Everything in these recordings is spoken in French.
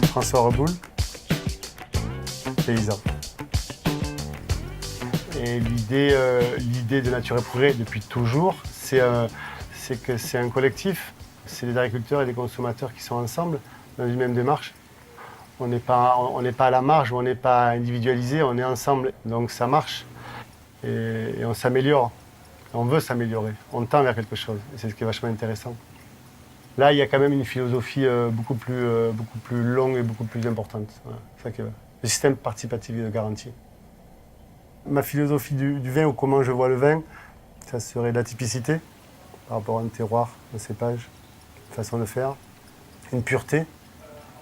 François Reboul, paysan. Et l'idée de Nature et Progrès depuis toujours, c'est que c'est un collectif. C'est des agriculteurs et des consommateurs qui sont ensemble dans une même démarche. On n'est pas à la marge, on n'est pas individualisé, on est ensemble. Donc ça marche et on s'améliore. On veut s'améliorer, on tend vers quelque chose. Et c'est ce qui est vachement intéressant. Là, il y a quand même une philosophie beaucoup plus longue et beaucoup plus importante. Voilà, ça qui est... Le système participatif de garantie. Ma philosophie du vin, ou comment je vois le vin, ça serait l'atypicité par rapport à un terroir, un cépage, une façon de faire, une pureté,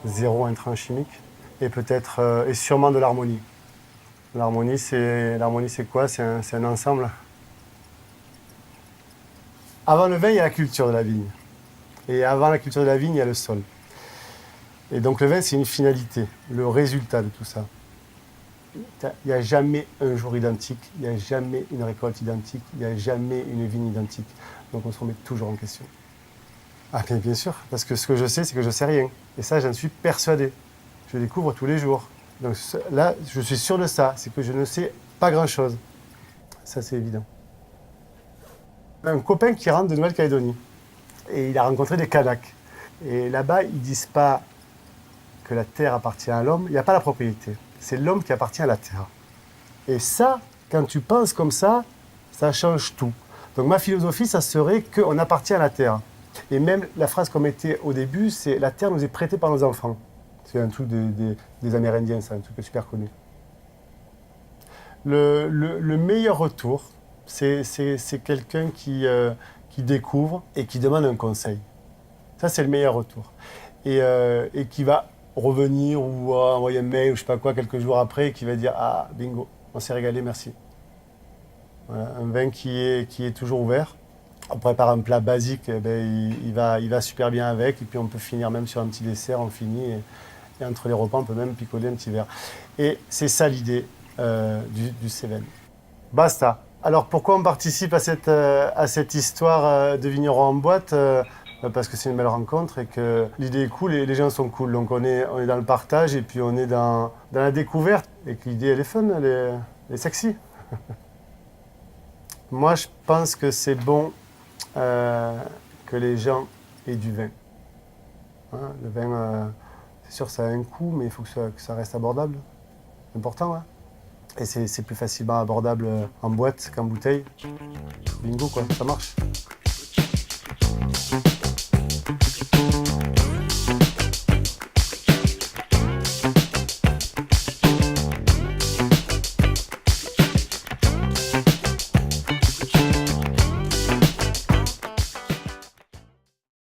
zéro intrant chimique, et peut-être et sûrement de l'harmonie. L'harmonie, c'est quoi? C'est un ensemble. Avant le vin, il y a la culture de la vigne. Et avant la culture de la vigne, il y a le sol. Et donc le vin, c'est une finalité, le résultat de tout ça. Il n'y a jamais un jour identique, il n'y a jamais une récolte identique, il n'y a jamais une vigne identique. Donc on se remet toujours en question. Ah bien sûr, parce que ce que je sais, c'est que je ne sais rien. Et ça, j'en suis persuadé. Je découvre tous les jours. Donc là, je suis sûr de ça, c'est que je ne sais pas grand-chose. Ça, c'est évident. Un copain qui rentre de Nouvelle-Calédonie, et il a rencontré des Kanaks. Et là-bas, ils ne disent pas que la terre appartient à l'homme, il n'y a pas la propriété. C'est l'homme qui appartient à la terre. Et ça, quand tu penses comme ça change tout. Donc ma philosophie, ça serait qu'on appartient à la terre. Et même la phrase qu'on mettait au début, c'est « la terre nous est prêtée par nos enfants ». C'est un truc des Amérindiens, c'est un truc super connu. Le meilleur retour, c'est quelqu'un qui découvre et qui demande un conseil. Ça, c'est le meilleur retour. Et qui va revenir ou envoyer un mail ou je sais pas quoi quelques jours après et qui va dire « Ah, bingo, on s'est régalé, merci ». Voilà, un vin qui est toujours ouvert. On prépare un plat basique, il va super bien avec. Et puis on peut finir même sur un petit dessert, on finit. Et entre les repas, on peut même picoler un petit verre. Et c'est ça l'idée du Cévennes. Basta. Alors pourquoi on participe à cette histoire de vigneron en boîte parce que c'est une belle rencontre et que l'idée est cool et les gens sont cool. Donc on est dans le partage et puis on est dans la découverte. Et que l'idée, elle est fun, elle est sexy. Moi, je pense que c'est bon que les gens aient du vin. Hein, le vin, c'est sûr, ça a un coût, mais il faut que ça reste abordable. C'est important, hein. Et c'est plus facilement abordable en boîte qu'en bouteille. Bingo, quoi, ça marche.